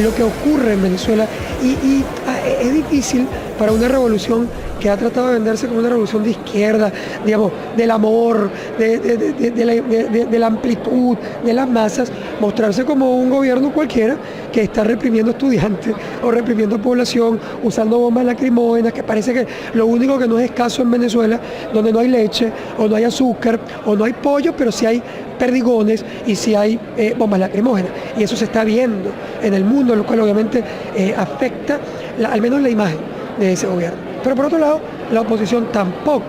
lo que ocurre en Venezuela y es difícil para una revolución que ha tratado de venderse como una revolución de izquierda, digamos, del amor, de la amplitud, de las masas, mostrarse como un gobierno cualquiera que está reprimiendo estudiantes o reprimiendo población, usando bombas lacrimógenas, que parece que lo único que no es escaso en Venezuela, donde no hay leche, o no hay azúcar, o no hay pollo, pero sí hay perdigones y sí hay bombas lacrimógenas. Y eso se está viendo en el mundo, lo cual obviamente afecta al menos la imagen de ese gobierno. Pero por otro lado, la oposición tampoco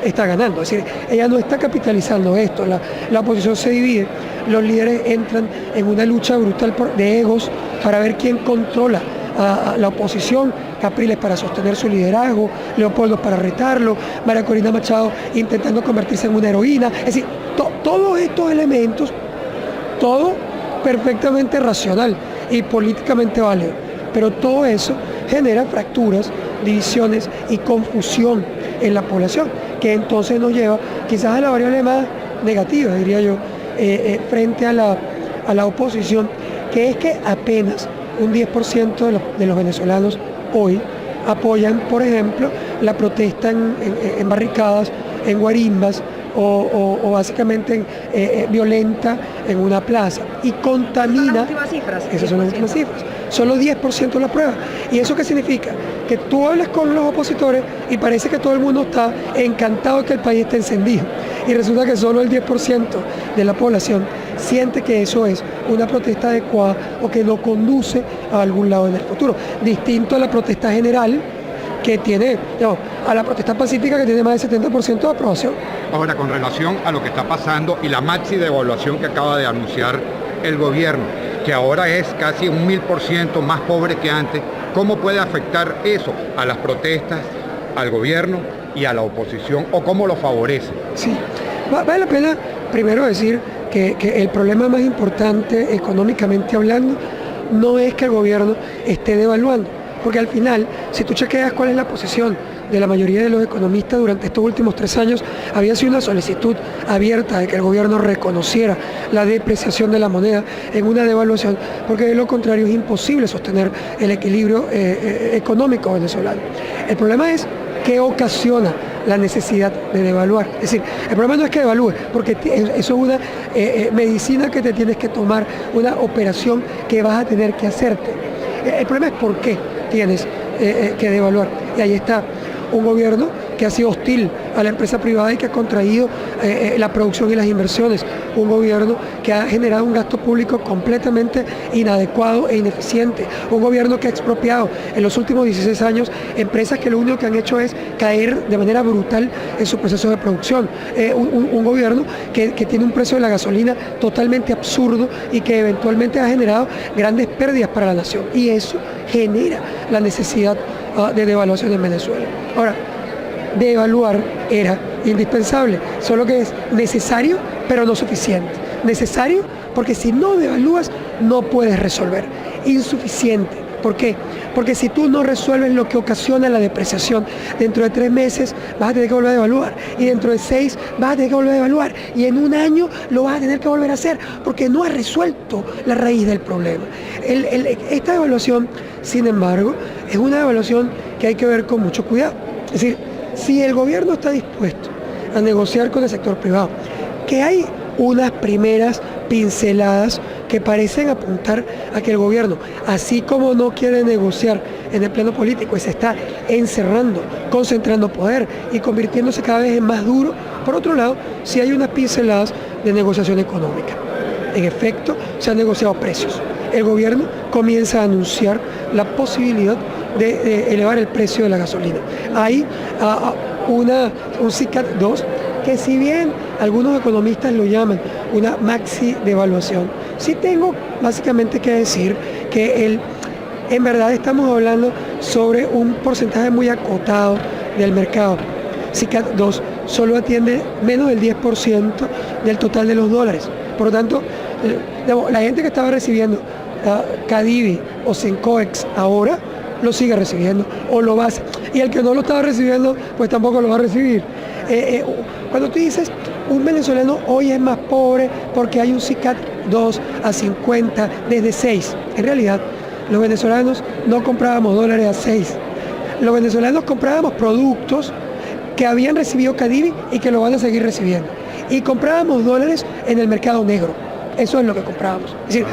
está ganando, es decir, ella no está capitalizando esto, la oposición se divide, los líderes entran en una lucha brutal de egos para ver quién controla a la oposición, Capriles para sostener su liderazgo, Leopoldo para retarlo, María Corina Machado intentando convertirse en una heroína, es decir, todos estos elementos, todo perfectamente racional y políticamente válido, pero todo eso genera fracturas, divisiones y confusión en la población, que entonces nos lleva quizás a la variable más negativa, diría yo, frente a la oposición, que es que apenas un 10% de los venezolanos hoy apoyan, por ejemplo, la protesta en barricadas, en guarimbas, o básicamente violenta en una plaza y contamina. Esas son las últimas cifras. Solo 10% la prueba. ¿Y eso qué significa? Que tú hablas con los opositores y parece que todo el mundo está encantado de que el país esté encendido. Y resulta que solo el 10% de la población siente que eso es una protesta adecuada o que no conduce a algún lado en el futuro. Distinto a la protesta general, que tiene, a la protesta pacífica, que tiene más del 70% de aprobación. Ahora, con relación a lo que está pasando y la maxi devaluación que acaba de anunciar el gobierno, que ahora es casi un 1000% más pobre que antes, ¿cómo puede afectar eso a las protestas, al gobierno y a la oposición, o cómo lo favorece? Sí, vale la pena primero decir que el problema más importante económicamente hablando no es que el gobierno esté devaluando, porque al final, si tú chequeas cuál es la posición de la mayoría de los economistas durante estos últimos 3 años, había sido una solicitud abierta de que el gobierno reconociera la depreciación de la moneda en una devaluación, porque de lo contrario es imposible sostener el equilibrio económico venezolano. El problema es qué ocasiona la necesidad de devaluar. Es decir, el problema no es que devalúe, porque eso es una medicina que te tienes que tomar, una operación que vas a tener que hacerte. El problema es por qué tienes que devaluar. Y ahí está un gobierno que ha sido hostil a la empresa privada y que ha contraído la producción y las inversiones. Un gobierno que ha generado un gasto público completamente inadecuado e ineficiente. Un gobierno que ha expropiado en los últimos 16 años empresas que lo único que han hecho es caer de manera brutal en su proceso de producción. Un gobierno que tiene un precio de la gasolina totalmente absurdo y que eventualmente ha generado grandes pérdidas para la nación. Y eso genera la necesidad de devaluación en Venezuela. Ahora, devaluar era indispensable, solo que es necesario, pero no suficiente. Necesario porque si no devalúas, no puedes resolver. Insuficiente. ¿Por qué? Porque si tú no resuelves lo que ocasiona la depreciación, dentro de 3 meses vas a tener que volver a devaluar, y dentro de 6 vas a tener que volver a devaluar, y en un año lo vas a tener que volver a hacer, porque no has resuelto la raíz del problema. Esta devaluación, sin embargo, es una devaluación que hay que ver con mucho cuidado. Es decir, si el gobierno está dispuesto a negociar con el sector privado, que hay unas primeras pinceladas que parecen apuntar a que el gobierno, así como no quiere negociar en el plano político y se está encerrando, concentrando poder y convirtiéndose cada vez en más duro, por otro lado, sí hay unas pinceladas de negociación económica. En efecto, se han negociado precios. El gobierno comienza a anunciar la posibilidad de elevar el precio de la gasolina. Hay un CICAT 2 que, si bien algunos economistas lo llaman una maxi devaluación, sí tengo básicamente que decir que en verdad estamos hablando sobre un porcentaje muy acotado del mercado. CICAT 2 solo atiende menos del 10% del total de los dólares. Por lo tanto, la gente que estaba recibiendo Cadivi o Sencoex ahora lo sigue recibiendo o lo va a hacer. Y el que no lo estaba recibiendo, pues tampoco lo va a recibir. Cuando tú dices un venezolano hoy es más pobre porque hay un CICAT 2 a 50 desde 6, en realidad Los venezolanos no comprábamos dólares a 6. Los venezolanos comprábamos productos que habían recibido Cadivi y que lo van a seguir recibiendo. Y comprábamos dólares en el mercado negro. Eso es lo que comprábamos. Es decir,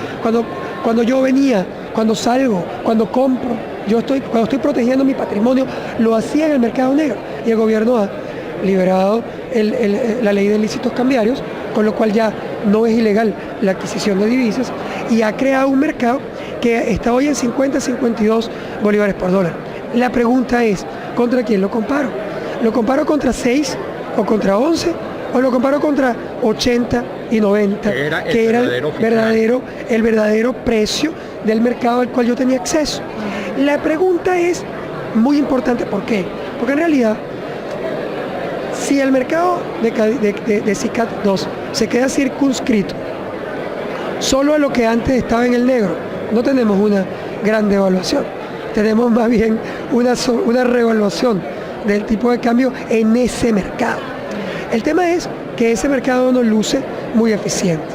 cuando yo venía, cuando salgo, cuando compro, cuando estoy protegiendo mi patrimonio, lo hacía en el mercado negro. Y el gobierno ha liberado la ley de ilícitos cambiarios, con lo cual ya no es ilegal la adquisición de divisas, y ha creado un mercado que está hoy en 50-52 bolívares por dólar. La pregunta es, ¿contra quién lo comparo? ¿Lo comparo contra 6 o contra 11? ¿O lo comparo contra 80 y 90? Que era el verdadero precio del mercado al cual yo tenía acceso. La pregunta es muy importante, ¿por qué? Porque en realidad, si el mercado de SICAD 2 se queda circunscrito solo a lo que antes estaba en el negro, no tenemos una gran devaluación, tenemos más bien una revaluación del tipo de cambio en ese mercado. El tema es que ese mercado no luce muy eficiente,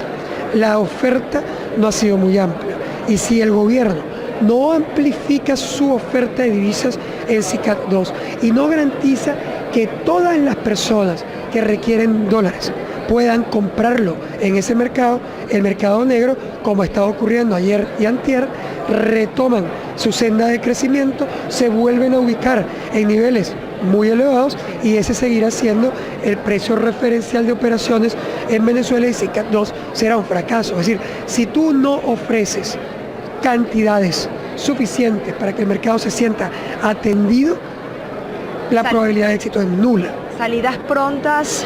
la oferta no ha sido muy amplia, y si el gobierno no amplifica su oferta de divisas en SICAD 2 y no garantiza que todas las personas que requieren dólares puedan comprarlo en ese mercado, el mercado negro, como está ocurriendo ayer y antier, retoman su senda de crecimiento, se vuelven a ubicar en niveles muy elevados, y ese seguirá siendo el precio referencial de operaciones en Venezuela, y SICAD 2 será un fracaso. Es decir, si tú no ofreces cantidades suficientes para que el mercado se sienta atendido, la probabilidad de éxito es nula. Salidas prontas,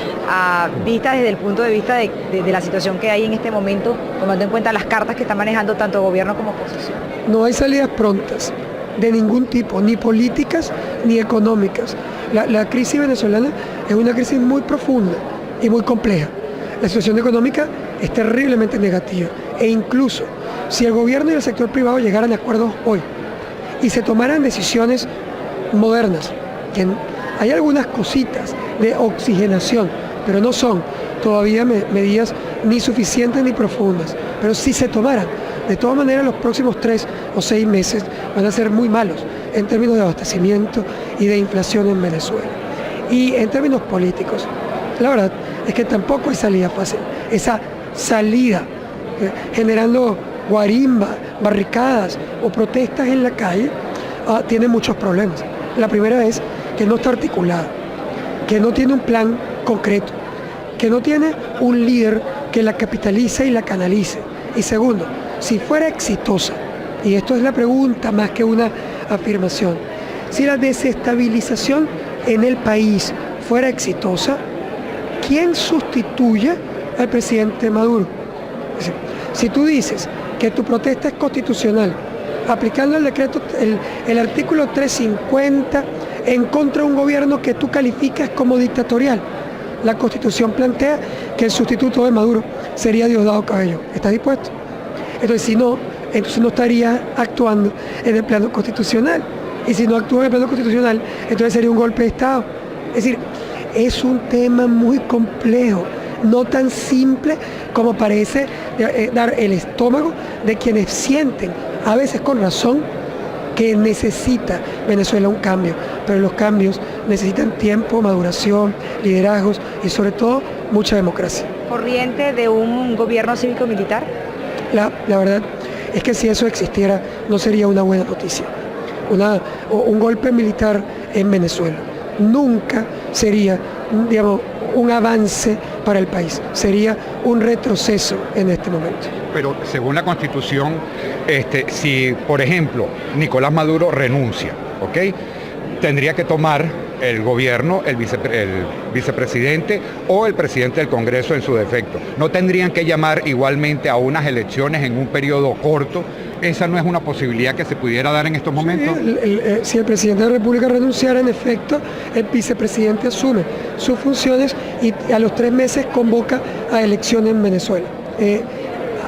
vistas desde el punto de vista de la situación que hay en este momento, tomando en cuenta las cartas que está manejando tanto gobierno como oposición. No hay salidas prontas de ningún tipo, ni políticas ni económicas. La crisis venezolana es una crisis muy profunda y muy compleja. La situación económica es terriblemente negativa, e incluso si el gobierno y el sector privado llegaran a acuerdos hoy y se tomaran decisiones modernas, que hay algunas cositas de oxigenación, pero no son todavía medidas ni suficientes ni profundas, pero si se tomaran, de todas maneras los próximos 3 o 6 meses van a ser muy malos en términos de abastecimiento y de inflación en Venezuela. Y en términos políticos, la verdad es que tampoco hay salida fácil. Esa salida generando guarimba, barricadas o protestas en la calle tiene muchos problemas. La primera es que no está articulada, que no tiene un plan concreto, que no tiene un líder que la capitalice y la canalice. Y segundo, si fuera exitosa, y esto es la pregunta más que una afirmación, si la desestabilización en el país fuera exitosa, ¿quién sustituye al presidente Maduro? Si tú dices que tu protesta es constitucional, aplicando el decreto, el artículo 350 en contra de un gobierno que tú calificas como dictatorial, la Constitución plantea que el sustituto de Maduro sería Diosdado Cabello. ¿Estás dispuesto? Entonces, si no, entonces no estaría actuando en el plano constitucional. Y si no actúa en el plano constitucional, entonces sería un golpe de Estado. Es decir, es un tema muy complejo, no tan simple como parece dar el estómago de quienes sienten, a veces con razón, que necesita Venezuela un cambio, pero los cambios necesitan tiempo, maduración, liderazgos y sobre todo mucha democracia. ¿Corriente de un gobierno cívico-militar? La verdad es que si eso existiera no sería una buena noticia. Un golpe militar en Venezuela nunca sería, digamos, un avance para el país, sería un retroceso en este momento. Pero según la Constitución, si por ejemplo Nicolás Maduro renuncia, ¿ok?, tendría que tomar el gobierno, el vicepresidente o el presidente del Congreso en su defecto. No tendrían que llamar igualmente a unas elecciones en un periodo corto. ¿Esa no es una posibilidad que se pudiera dar en estos momentos? Sí, si el presidente de la República renunciara, en efecto, el vicepresidente asume sus funciones y a los 3 meses convoca a elecciones en Venezuela.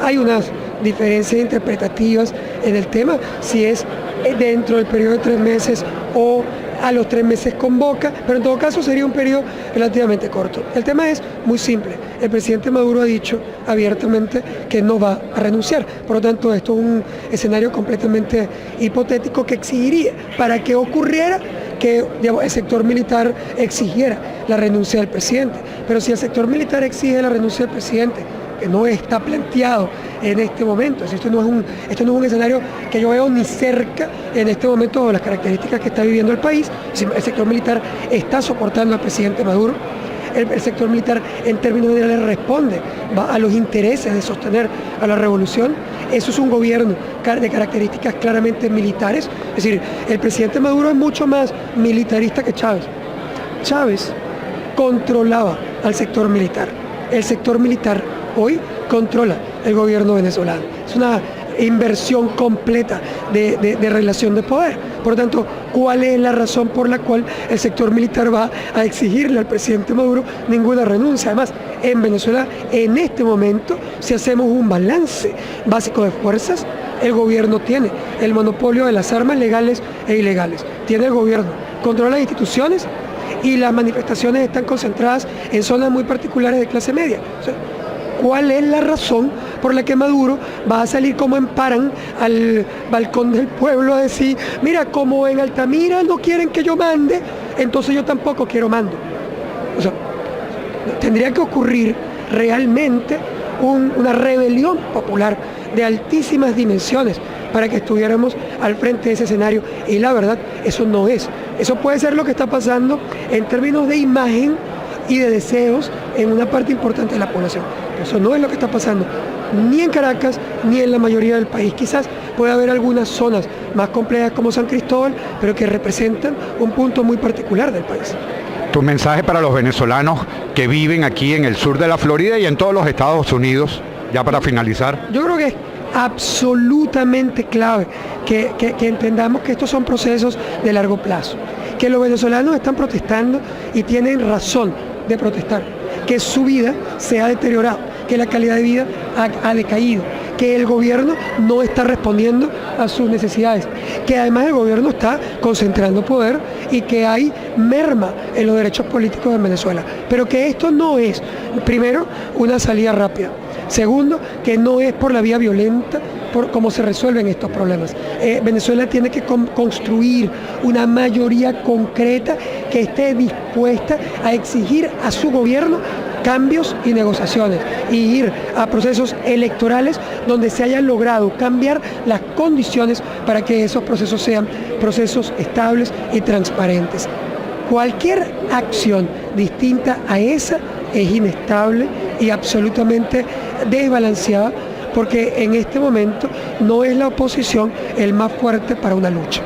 Hay unas diferencias interpretativas en el tema, si es dentro del periodo de 3 meses o a los 3 meses convoca, pero en todo caso sería un periodo relativamente corto. El tema es muy simple. El presidente Maduro ha dicho abiertamente que no va a renunciar. Por lo tanto, esto es un escenario completamente hipotético que exigiría, para que ocurriera, que el sector militar exigiera la renuncia del presidente. Pero si el sector militar exige la renuncia del presidente, que no está planteado en este momento, esto no es un escenario que yo veo ni cerca en este momento de las características que está viviendo el país. El sector militar está soportando al presidente Maduro. El sector militar en términos generales responde a los intereses de sostener a la revolución. Eso es un gobierno de características claramente militares. Es decir, el presidente Maduro es mucho más militarista que Chávez. Chávez controlaba al sector militar. El sector militar hoy controla el gobierno venezolano. Es una inversión completa de relación de poder. Por lo tanto, ¿cuál es la razón por la cual el sector militar va a exigirle al presidente Maduro ninguna renuncia? Además, en Venezuela, en este momento, si hacemos un balance básico de fuerzas, el gobierno tiene el monopolio de las armas legales e ilegales. Tiene el gobierno, controla las instituciones y las manifestaciones están concentradas en zonas muy particulares de clase media. O sea, ¿cuál es la razón por la que Maduro va a salir como en Parán al balcón del pueblo a decir, mira, como en Altamira no quieren que yo mande, entonces yo tampoco quiero mando? O sea, tendría que ocurrir realmente una rebelión popular de altísimas dimensiones para que estuviéramos al frente de ese escenario, y la verdad, eso no es. Eso puede ser lo que está pasando en términos de imagen y de deseos en una parte importante de la población. Eso no es lo que está pasando ni en Caracas ni en la mayoría del país. Quizás puede haber algunas zonas más complejas como San Cristóbal, pero que representan un punto muy particular del país. Tu mensaje para los venezolanos que viven aquí en el sur de la Florida y en todos los Estados Unidos, ya para finalizar. Yo creo que es absolutamente clave que entendamos que estos son procesos de largo plazo, que los venezolanos están protestando y tienen razón de protestar, que su vida se ha deteriorado, que la calidad de vida ha decaído, que el gobierno no está respondiendo a sus necesidades, que además el gobierno está concentrando poder y que hay merma en los derechos políticos en Venezuela, pero que esto no es, primero, una salida rápida. Segundo, que no es por la vía violenta por cómo se resuelven estos problemas. Venezuela tiene que construir una mayoría concreta que esté dispuesta a exigir a su gobierno cambios y negociaciones, y ir a procesos electorales donde se hayan logrado cambiar las condiciones para que esos procesos sean procesos estables y transparentes. Cualquier acción distinta a esa es inestable y absolutamente desbalanceada, porque en este momento no es la oposición el más fuerte para una lucha.